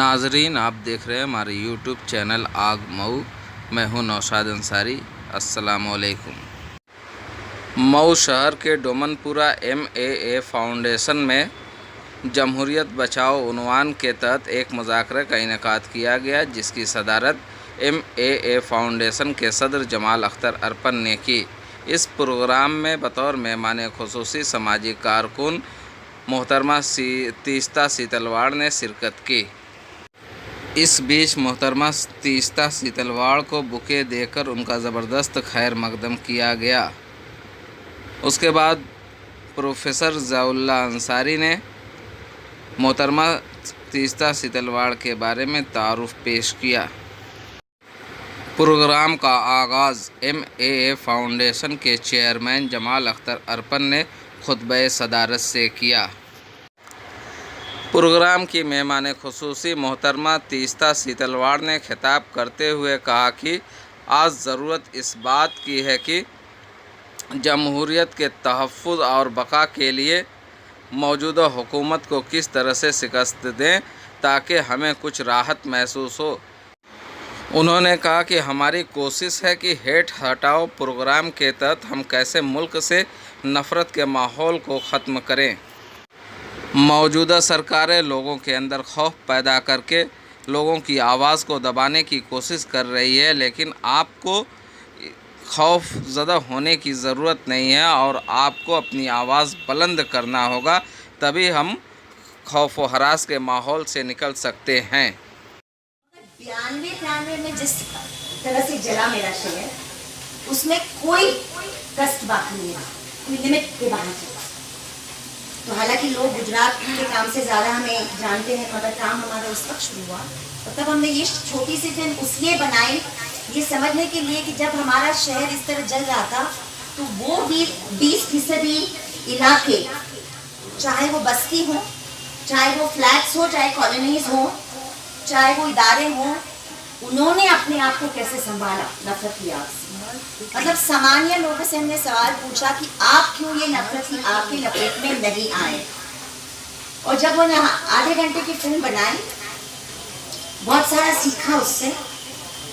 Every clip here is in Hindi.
नाजरीन, आप देख रहे हैं हमारे यूट्यूब चैनल आग मऊ। मैं हूं नौशाद अंसारी। अस्सलामुअलैकुम। मऊ शहर के डोमनपुरा MAA फाउंडेशन में जमहूरियत बचाओ उन्वान के तहत एक मुज़ाकरा का इनेकाद किया गया, जिसकी सदारत MAA फाउंडेशन के सदर जमाल अख्तर अरपन ने की। इस प्रोग्राम में बतौर मेहमान खुसूसी समाजी कारकुन मोहतरमा तीस्ता सीतलवाड़ ने शिरकत की। इस बीच मोहतरमा तीस्ता सीतलवाड़ को बुके देकर उनका ज़बरदस्त खैर मकदम किया गया। उसके बाद प्रोफेसर ज़ियाउल्लाह अंसारी ने मोहतरमा तीस्ता सीतलवाड़ के बारे में तारुफ पेश किया। प्रोग्राम का आगाज़ MAA फाउंडेशन के चेयरमैन जमाल अख्तर अरपन ने खुतबे सदारत से किया। प्रोग्राम की मेहमान खुसूसी मोहतरमा तीस्ता सीतलवाड़ ने खिताब करते हुए कहा कि आज ज़रूरत इस बात की है कि जमहूरियत के तहफ़्फ़ुज़ और बका के लिए मौजूदा हुकूमत को किस तरह से शिकस्त दें ताकि हमें कुछ राहत महसूस हो। उन्होंने कहा कि हमारी कोशिश है कि हेठ हटाओ प्रोग्राम के तहत हम कैसे मुल्क से नफ़रत के माहौल को ख़त्म करें। मौजूदा सरकारें लोगों के अंदर खौफ पैदा करके लोगों की आवाज़ को दबाने की कोशिश कर रही है, लेकिन आपको खौफ ज़दा होने की ज़रूरत नहीं है और आपको अपनी आवाज़ बुलंद करना होगा, तभी हम खौफ व हरास के माहौल से निकल सकते हैं। 92-93 में जिस तरह से जला मेरा शहर, उसमें कोई कष्ट बाकी नहीं रहा, कोई लिमिट के बाहर चला। तो हालांकि लोग गुजरात के काम से ज़्यादा हमें जानते हैं, मगर काम हमारा उस वक्त शुरू हुआ और तब हमने ये छोटी सी फिल्म उसलिए बनाई, ये समझने के लिए कि जब हमारा शहर इस तरह जल रहा था तो वो भी 20% इलाके, चाहे वो बस्ती हो, चाहे वो फ्लैट्स हो, चाहे कॉलोनीज हो, चाहे वो इदारे हों, उन्होंने अपने आप को कैसे संभाला नफरत की आग से। मतलब सामान्य लोगों से हमने सवाल पूछा कि आप क्यों ये नफरत की आग की लपेट में नहीं आए। और जब वो आधे घंटे की फिल्म बनाई, बहुत सारा सीखा उससे,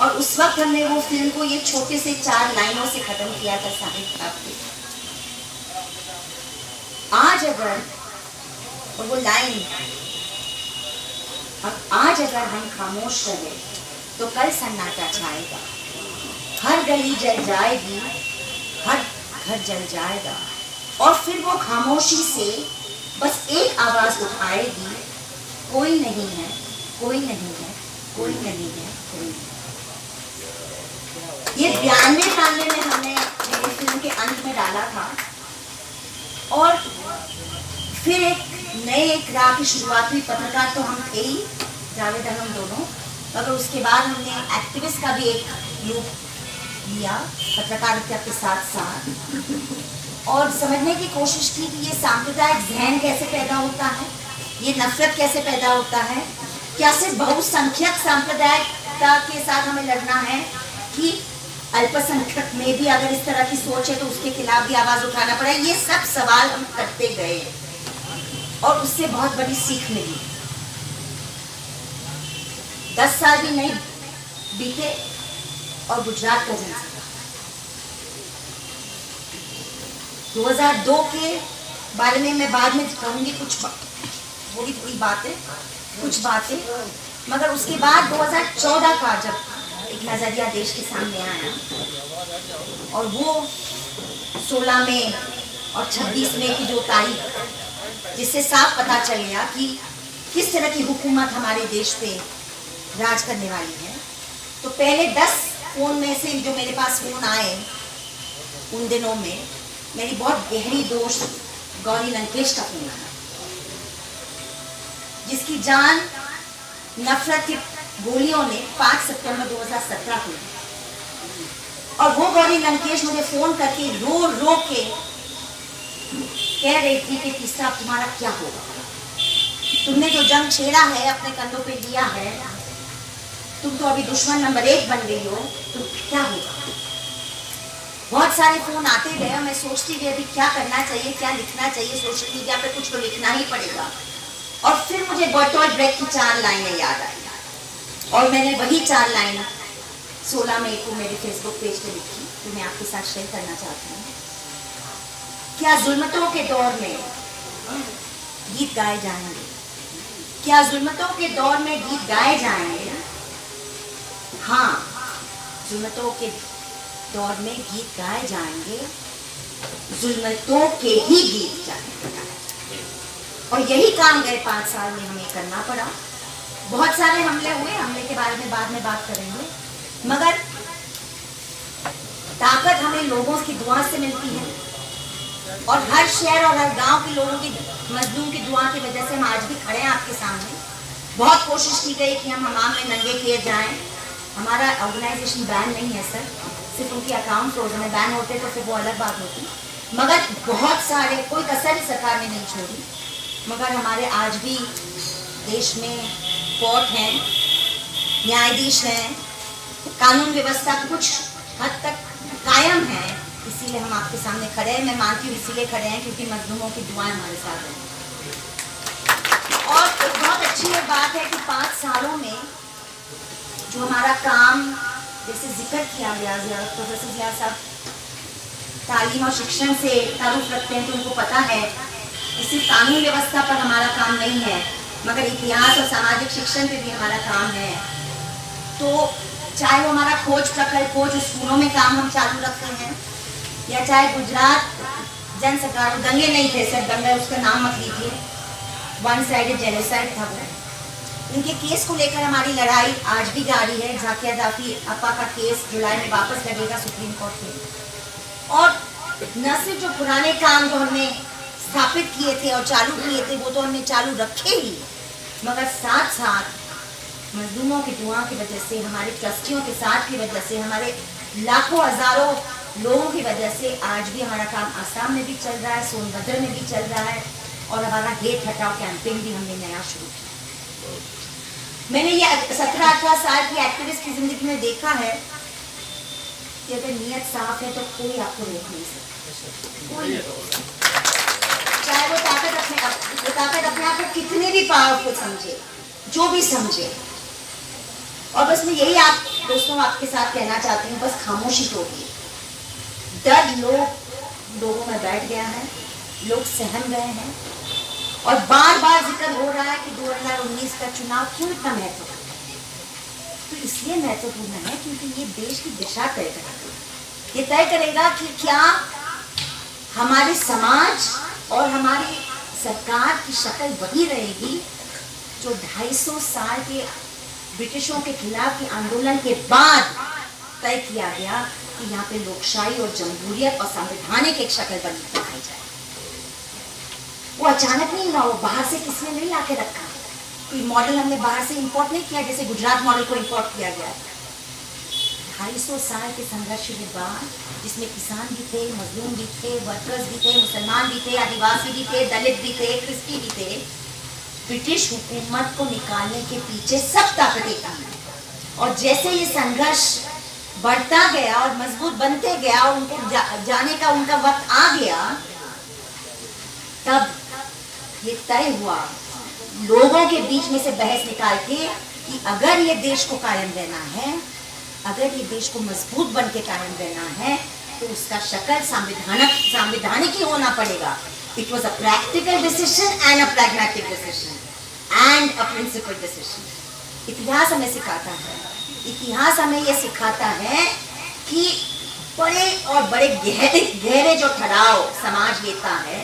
और उस वक्त हमने वो फिल्म को ये छोटे से 4 लाइनों से खत्म किया था साहिब साहब के। आज अगर वो लाइन, आज अगर हम खामोश रहे तो कल सन्नाटा छाएगा, हर गली जल जाएगी, हर घर जल जाएगा, और फिर वो खामोशी से बस एक आवाज उठाएगी, कोई नहीं है, कोई नहीं है, कोई नहीं है, कोई नहीं। ये 92-93 में हमने मेरी फिल्म के अंत में डाला था, और फिर एक राह की शुरुआत हुई। पत्रकार तो हम थे ही, जावेद हम दोनों, मगर उसके बाद हमने एक्टिविस्ट का भी एक रूप लिया पत्रकारिता के साथ साथ, और समझने की कोशिश की कि ये सांप्रदायिक जहन कैसे पैदा होता है, ये नफरत कैसे पैदा होता है। क्या सिर्फ बहुसंख्यक सांप्रदायिकता के साथ हमें लड़ना है कि अल्पसंख्यक में भी अगर इस तरह की सोच है तो उसके खिलाफ भी आवाज उठाना पड़ा। ये सब सवाल हम करते गए और उससे बहुत बड़ी सीख मिली। 10 साल भी नहीं बीते और गुजरात का जनसभा 2002 के बारे में मैं बाद में कहूँगी, कुछ थोड़ी बातें, मगर उसके बाद 2014 का जब एक नजरिया देश के सामने आया, और वो 16 मई और 26 मई की जो तारीख, जिससे साफ पता चल गया कि किस तरह की हुकूमत हमारे देश पे राज करने वाली है। तो पहले 10 फोन में से जो मेरे पास फोन आए उन दिनों में, मेरी बहुत गहरी दोस्त गौरी लंकेश का फोन आया, जिसकी जान नफरत की गोलियों ने 5 सितंबर 2017 को दी। और वो गौरी लंकेश मुझे फोन करके रो के कह रही थी कि तीस्ता अब तुम्हारा क्या होगा, तुमने जो जंग छेड़ा है, अपने कंधों पे लिया है, तुम तो अभी दुश्मन नंबर 1 बन गई हो, तो क्या होगा। बहुत सारे फोन आते गए और मैं सोचती गई अभी क्या करना चाहिए, क्या लिखना चाहिए, सोशल मीडिया पे कुछ तो लिखना ही पड़ेगा। और फिर मुझे बर्टोल्ट ब्रेक्ट की 4 लाइनें याद आई और मैंने वही 4 लाइन 16 मई को मेरे फेसबुक पेज पे लिखी, तो मैं आपके साथ शेयर करना चाहती हूँ। क्या जुल्मतों के दौर में गीत गाए जाएंगे? क्या जुल्मतों के दौर में गीत गाए जाएंगे? हाँ, जुल्मतों के दौर में गीत गाए जाएंगे, जुल्मतों के ही गीत गाएंगे। और यही काम गए 5 साल में हमें करना पड़ा। बहुत सारे हमले हुए, हमले के बारे में बाद में बात करेंगे, मगर ताकत हमें लोगों की दुआ से मिलती है और हर शहर और हर गांव के लोगों की मजलूम की दुआ की वजह से हम आज भी खड़े हैं आपके सामने। बहुत कोशिश की गई कि हम हमाम में नंगे किए जाएं। हमारा ऑर्गेनाइजेशन बैन नहीं है सर, सिर्फ उनके अकाउंट फ्रोजन है। बैन होते तो फिर वो अलग बात होती, मगर बहुत सारे, कोई कसर सरकार ने नहीं छोड़ी। मगर हमारे आज भी देश में कोर्ट हैं, न्यायाधीश हैं, कानून व्यवस्था कुछ हद तक कायम है, इसीलिए हम आपके सामने खड़े हैं। मैं मानती हूँ इसीलिए खड़े हैं क्योंकि मजलूमों की दुआएं हमारे साथ हैं। और एक बहुत अच्छी ये बात है कि 5 सालों में जो हमारा काम, जैसे जिक्र किया गया, प्रोफेसर जिया साहब तालीम और शिक्षण से तारुफ रखते हैं तो उनको पता है कि सिर्फ कानून व्यवस्था पर हमारा काम नहीं है, मगर इतिहास और सामाजिक शिक्षण पे भी हमारा काम है। तो चाहे वो हमारा खोज प्रकल्प हो, जो स्कूलों में काम हम चालू रखते हैं, या चाहे गुजरात जन सरकार, दंगे नहीं थे सर, दंगा उसका नाम मत लीजिए, 1 साइडेड जेनोसाइड था वो। इनके केस को लेकर हमारी लड़ाई आज भी जारी है। झाकिया जाफी अपा का केस जुलाई में वापस लगेगा सुप्रीम कोर्ट में। और न सिर्फ जो पुराने काम जो हमने स्थापित किए थे और चालू किए थे वो तो हमने चालू रखे ही, मगर साथ साथ मजलूमों की दुआ की वजह से, हमारे ट्रस्टियों के साथ की वजह से, हमारे लाखों हजारों लोगों की वजह से आज भी हमारा काम आसाम में भी चल रहा है, सोनभद्र में भी चल रहा है, और हमारा गेट हटाओ कैंपेन भी हमने नया शुरू किया। मैंने ये 17-18 साल की एक्टिविस्ट की जिंदगी में देखा है कि अगर नीयत साफ है तो कोई आपको रोक नहीं सकता, कोई नहीं रोक सकता। चाहे वो ताकत अपने आप को कितने भी पावरफुल समझे, जो भी समझे। और बस मैं यही आप दोस्तों आपके साथ कहना चाहती हूँ, बस खामोशी तोड़िए। डर लोगों में बैठ गया है, लोग सहम गए हैं, और बार बार जिक्र हो रहा है कि 2019 का चुनाव क्यों इतना महत्वपूर्ण है। तो इसलिए महत्वपूर्ण है क्योंकि ये देश की दिशा तय करेगा। ये तय करेगा कि क्या हमारे समाज और हमारी सरकार की शक्ल वही रहेगी जो 250 साल के ब्रिटिशों के खिलाफ के आंदोलन के बाद तय किया गया कि यहाँ पे लोकशाही और जमहूरियत और संवैधानिक एक शक्ल बनाई जाए। वो अचानक नहीं हुआ, वो बाहर से किसने नहीं लाके रखा। कोई मॉडल हमने बाहर से इंपोर्ट नहीं किया, जैसे गुजरात मॉडल को इंपोर्ट किया गया। 250 साल के संघर्ष के बाद, जिसमें किसान भी थे, मजलूम भी थे, वर्कर्स भी थे, मुसलमान भी थे, आदिवासी भी थे, दलित भी थे, क्रिस्टी भी थे, ब्रिटिश हुकूमत को निकालने के पीछे सब ताकतें थी। और जैसे ये संघर्ष बढ़ता गया और मजबूत बनते गया और उनको जाने का उनका वक्त आ गया, तब ये तय हुआ लोगों के बीच में से बहस निकाल के कि अगर ये देश को कायम रहना है, अगर ये देश को मजबूत बन के कायम रहना है, तो उसका शक्ल संवैधानिक ही होना पड़ेगा। It was a practical decision and a pragmatic decision and a principle decision. इतिहास हमें सिखाता है, इतिहास हमें ये सिखाता है कि बड़े और बड़े गहरे जो ठहराव समाज लेता है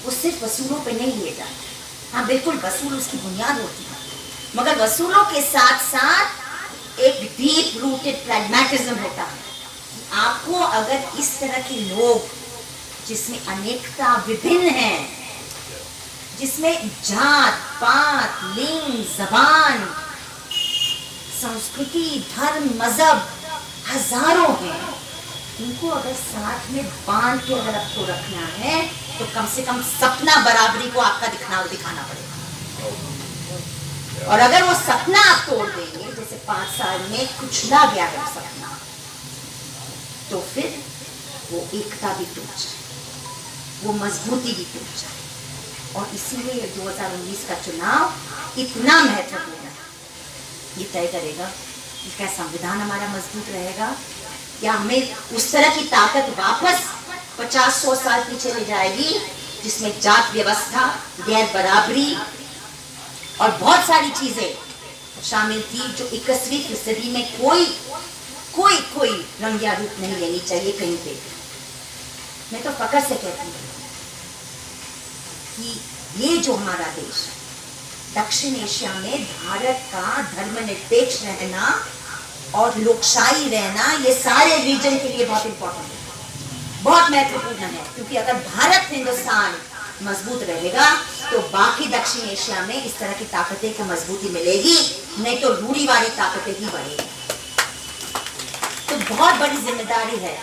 वो सिर्फ वसूलों पे नहीं लिए जाते। हाँ बिल्कुल, वसूल उसकी बुनियाद होती है, मगर वसूलों के साथ साथ एक डीप रूटेड प्रैग्मेटिज्म होता है। आपको अगर इस तरह के लोग जिसमें अनेकता विभिन्न है, जिसमें जात पात, लिंग, जबान, संस्कृति, धर्म, मजहब हजारों हैं, उनको अगर साथ में बांध के अगर आपको रखना है तो कम से कम सपना बराबरी को आपका दिखाना पड़ेगा। और अगर वो सपना आप तोड़ देंगे, जैसे 5 साल में कुचला गया है सपना, तो फिर वो एकता भी टूट जाए, वो मजबूती भी टूट जाए। और इसीलिए 2019 का चुनाव इतना महत्वपूर्ण है। ये तय करेगा कि क्या संविधान हमारा मजबूत रहेगा या हमें उस तरह की ताकत वापस 50-100 साल पीछे ले जाएगी जिसमें जात व्यवस्था, गैर बराबरी और बहुत सारी चीजें शामिल थी जो 21वीं सदी में कोई रंग या रूप नहीं लेनी चाहिए कहीं पे। मैं तो फकर से कहती हूँ कि ये जो हमारा देश दक्षिण एशिया में भारत का धर्मनिरपेक्ष रहना और लोकशाही रहना, ये सारे रीजन के लिए बहुत इंपॉर्टेंट है, बहुत महत्वपूर्ण है। क्योंकि अगर भारत हिंदुस्तान मजबूत रहेगा तो बाकी दक्षिण एशिया में इस तरह की ताकतें को मजबूती मिलेगी, नहीं तो रूढ़िवादी ताकतें ही बढ़ेगी। तो बहुत बड़ी जिम्मेदारी है।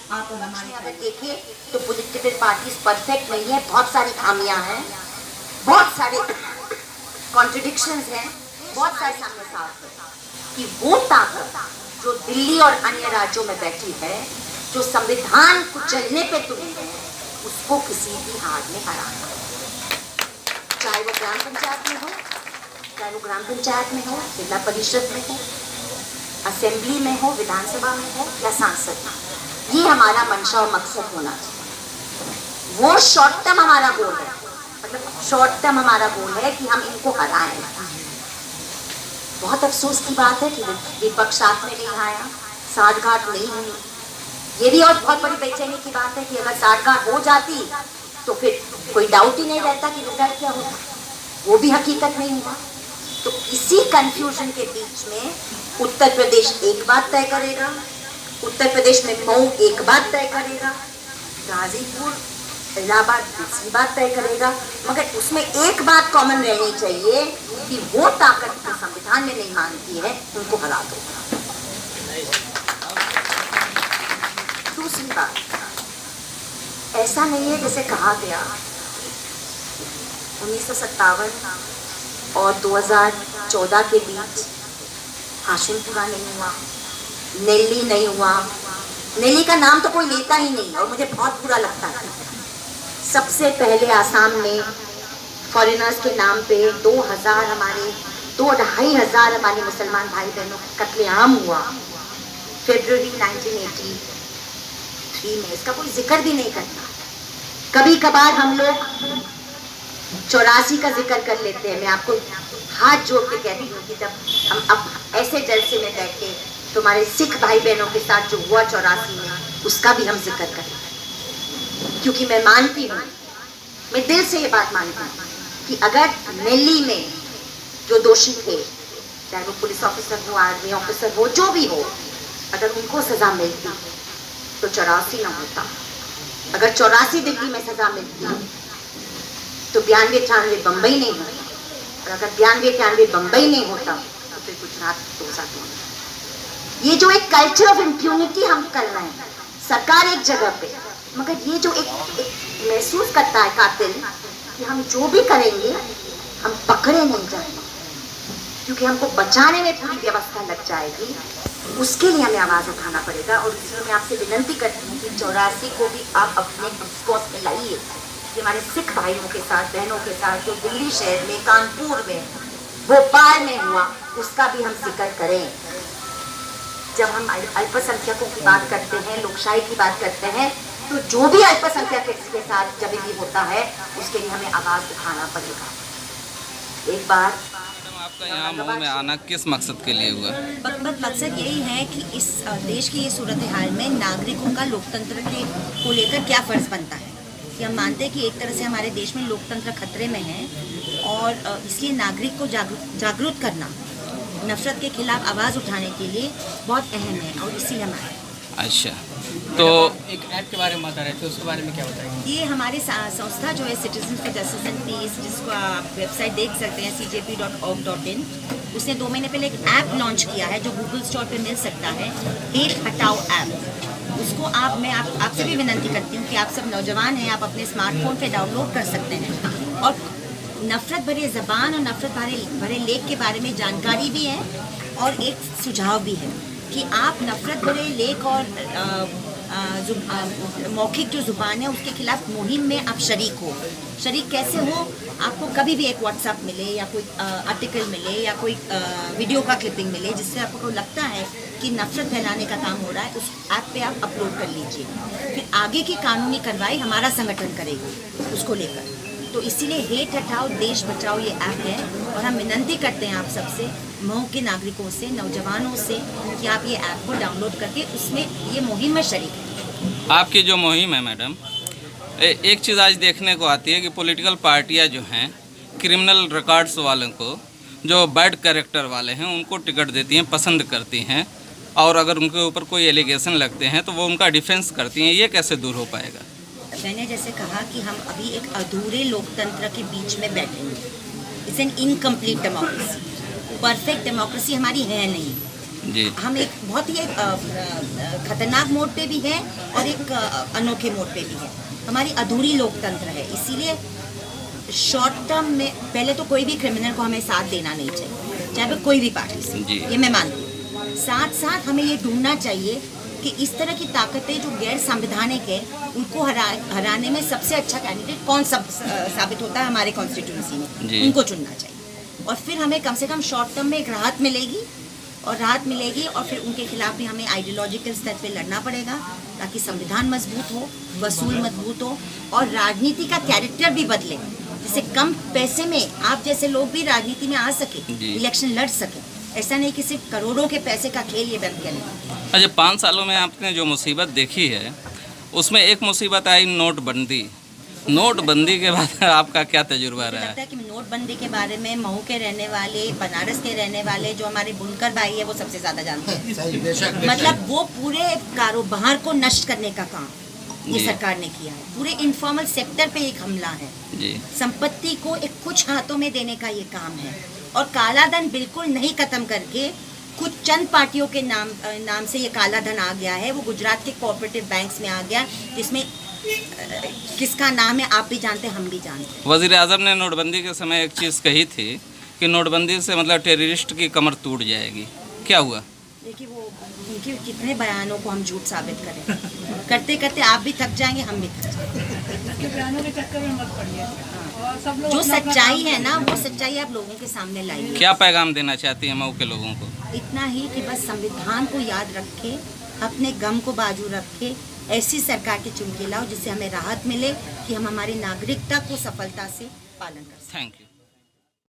आप हमारे अगर देखिए तो पॉलिटिकल पार्टीज परफेक्ट नहीं है, बहुत सारी खामियां हैं, बहुत सारे कॉन्ट्रडिक्शंस हैं, बहुत सारे सामने साफ है कि वो ताकत जो दिल्ली और अन्य राज्यों में बैठी है, जो संविधान को चलने पे तुली है, उसको किसी भी हार में हराना, चाहे वो ग्राम पंचायत में हो, चाहे वो ग्राम पंचायत में हो, जिला परिषद में हो, असेंबली में हो, विधानसभा में हो या सांसद में, ये हमारा मंशा और मकसद होना चाहिए। वो शॉर्ट टर्म हमारा गोल है, मतलब शॉर्ट टर्म हमारा गोल है कि हम इनको हराएं। बहुत अफसोस की बात है कि विपक्ष साथ में नहीं आया, साठगांठ नहीं हुई। ये भी और बहुत बड़ी बेचैनी की बात है कि अगर साठगांठ हो जाती तो फिर कोई डाउट ही नहीं रहता कि रिजल्ट क्या होता, वो भी हकीकत नहीं हुआ। तो इसी कंफ्यूजन के बीच में उत्तर प्रदेश एक बात तय करेगा, उत्तर प्रदेश में मऊ एक बात तय करेगा, गाजीपुर, इलाहाबाद दूसरी बात तय करेगा, मगर उसमें एक बात कॉमन रहनी चाहिए कि वो ताकत जो संविधान में नहीं मानती है उनको हरा दो। दूसरी बात, ऐसा नहीं है जैसे कहा गया 1957 और 2014 के बीच हाशिमपुरा नहीं हुआ, नेल्ली नहीं हुआ। नेल्ली का नाम तो कोई लेता ही नहीं और मुझे बहुत बुरा लगता है। सबसे पहले आसाम में फॉरेनर्स के नाम पे 2,500 हमारे मुसलमान भाई बहनों का कत्लेआम हुआ फरवरी 1983 में। इसका कोई जिक्र भी नहीं करता। कभी कभार हम लोग 84 का जिक्र कर लेते हैं। मैं आपको हाथ जोड़ के कहती हूँ कि जब हम अब ऐसे जलसे में बैठे तुम्हारे सिख भाई बहनों के साथ जो हुआ 84 में, उसका भी हम जिक्र करें, क्योंकि मैं मानती हूँ, मैं दिल से ये बात मानती हूँ कि अगर नेल्ली में जो दोषी थे, चाहे वो पुलिस ऑफिसर हो, आर्मी ऑफिसर हो, जो भी हो, अगर उनको सजा मिलती तो 84 ना होता। अगर 84 दिल्ली में सजा मिलती तो 92-98 बम्बई नहीं होता, और अगर 92-98 बम्बई नहीं होता तो फिर गुजरात 2002 होता। ये जो एक कल्चर ऑफ इम्प्यूनिटी हम कर रहे हैं, सरकार एक जगह पे, मगर ये जो एक महसूस करता है कातिल कि हम जो भी करेंगे हम पकड़े नहीं जाएंगे, क्योंकि हमको बचाने में पूरी व्यवस्था लग जाएगी। उसके लिए हमें आवाज़ उठाना पड़ेगा। और इसलिए मैं आपसे विनंती करती हूँ कि 84 को भी आप अपने डिस्कोर्स में लाइए कि हमारे सिख भाइयों के साथ, बहनों के साथ जो दिल्ली शहर में, कानपुर में, भोपाल में हुआ, उसका भी हम जिक्र करें। जब हम अल्पसंख्यकों की बात करते हैं, लोकशाही की बात करते हैं, तो जो भी अल्पसंख्यक के साथ जब भी होता है उसके लिए हमें आवाज़ उठाना पड़ेगा। एक बार आपका यहाँ मऊ में आना किस मकसद के लिए हुआ? मकसद यही है कि इस देश की ये सूरत हाल में नागरिकों का लोकतंत्र को लेकर क्या फ़र्ज़ बनता है। कि हम मानते हैं कि एक तरह से हमारे देश में लोकतंत्र खतरे में है और इसलिए नागरिक को जागरूक करना, नफरत के खिलाफ आवाज़ उठाने के लिए बहुत अहम है और इसीलिए हम आए। अच्छा, तो एक ऐप के बारे में बता रहे थे, उसके बारे में क्या बताएंगे? ये हमारी संस्था जो है citizen for justice and peace, जिसको आप वेबसाइट देख सकते हैं cjp.org.in, उसने 2 महीने पहले एक ऐप लॉन्च किया है जो गूगल स्टोर पे मिल सकता है, हेट हटाओ ऐप। उसको मैं आपसे भी विनंती करती हूँ कि आप सब नौजवान हैं, आप अपने स्मार्टफोन पे डाउनलोड कर सकते हैं और नफ़रत भरे ज़बान और नफ़रत भरे लेख के बारे में जानकारी भी है और एक सुझाव भी है कि आप नफ़रत भरे लेख और मौखिक जो ज़ुबान है उसके खिलाफ मुहिम में आप शरीक हो। शरीक कैसे हो? आपको कभी भी एक व्हाट्सएप मिले या कोई आर्टिकल मिले या कोई वीडियो का क्लिपिंग मिले जिससे आपको लगता है कि नफरत फैलाने का काम हो रहा है, उस ऐप पे आप अपलोड कर लीजिए। फिर आगे की कानूनी कार्रवाई हमारा संगठन करेगा उसको लेकर। तो इसीलिए हेट हटाओ देश बचाओ ये ऐप है, और हम विनती करते हैं आप सबसे, मऊ के नागरिकों से, नौजवानों से, कि आप ये ऐप को डाउनलोड करके उसमें ये मुहिम में शरीक हैं। आपकी जो मुहिम है मैडम, एक चीज़ आज देखने को आती है कि पॉलिटिकल पार्टियां जो हैं क्रिमिनल रिकॉर्ड्स वालों को, जो बैड कैरेक्टर वाले हैं, उनको टिकट देती हैं, पसंद करती हैं, और अगर उनके ऊपर कोई एलिगेशन लगते हैं तो वो उनका डिफेंस करती हैं। ये कैसे दूर हो पाएगा? मैंने जैसे कहा कि हम अभी एक अधूरे लोकतंत्र के बीच में बैठे हैं। It's an incomplete democracy. Perfect democracy हमारी है नहीं जी। हम एक बहुत ही खतरनाक मोड पे भी है और एक अनोखे मोड पे भी है। हमारी अधूरी लोकतंत्र है। इसीलिए शॉर्ट टर्म में पहले तो कोई भी क्रिमिनल को हमें साथ देना नहीं चाहिए, चाहे वो कोई भी पार्टी से, ये मैं मानती हूँ। साथ साथ हमें ये ढूंढना चाहिए कि इस तरह की ताकतें जो गैर संवैधानिक है उनको हराने में सबसे अच्छा कैंडिडेट कौन साबित होता है हमारे कॉन्स्टिट्यूंसी में, उनको चुनना चाहिए। और फिर हमें कम से कम शॉर्ट टर्म में एक राहत मिलेगी, और फिर उनके खिलाफ भी हमें आइडियोलॉजिकल स्तर पे लड़ना पड़ेगा ताकि संविधान मजबूत हो, वसूल मजबूत हो और राजनीति का कैरेक्टर भी बदले, जिससे कम पैसे में आप जैसे लोग भी राजनीति में आ सके, इलेक्शन लड़ सके। ऐसा नहीं कि सिर्फ करोड़ों के पैसे का खेल ये बंद करें। अच्छा, 5 सालों में आपने जो मुसीबत देखी है उसमें एक मुसीबत आई नोटबंदी। नोटबंदी के बाद आपका क्या तजुर्बा रहा है? लगता है कि नोटबंदी के बारे में मऊ के रहने वाले, बनारस के रहने वाले, जो हमारे बुनकर भाई है, वो सबसे ज्यादा जानते हैं। मतलब वो पूरे कारोबार को नष्ट करने का काम ये सरकार ने किया है। पूरे इनफॉर्मल सेक्टर पे एक हमला है जी। संपत्ति को एक कुछ हाथों में देने का ये काम है, और काला धन बिल्कुल नहीं खत्म करके कुछ चंद पार्टियों के नाम से ये काला धन आ गया है। वो गुजरात के कोऑपरेटिव बैंक्स में आ गया, जिसमें किसका नाम है आप भी जानते हैं, हम भी जानते हैं। वज़ीर आज़म ने नोटबंदी के समय एक चीज़ कही थी कि नोटबंदी से मतलब टेररिस्ट की कमर टूट जाएगी। क्या हुआ? देखिए, वो उनके कितने बयानों को हम झूठ साबित करें। करते करते आप भी थक जाएंगे, हम भी थक जाएंगे। बयानों के चक्कर में मत पड़िए। जो सच्चाई है ना, वो सच्चाई आप लोगों के सामने लाइए। क्या पैगाम देना चाहती हैं मऊ के लोगों को? इतना ही कि बस संविधान को याद रखे, अपने गम को बाजू रखे, ऐसी सरकार की चुन के लाओ जिससे हमें राहत मिले कि हम हमारी नागरिकता को सफलता से पालन कर सकें। Thank you.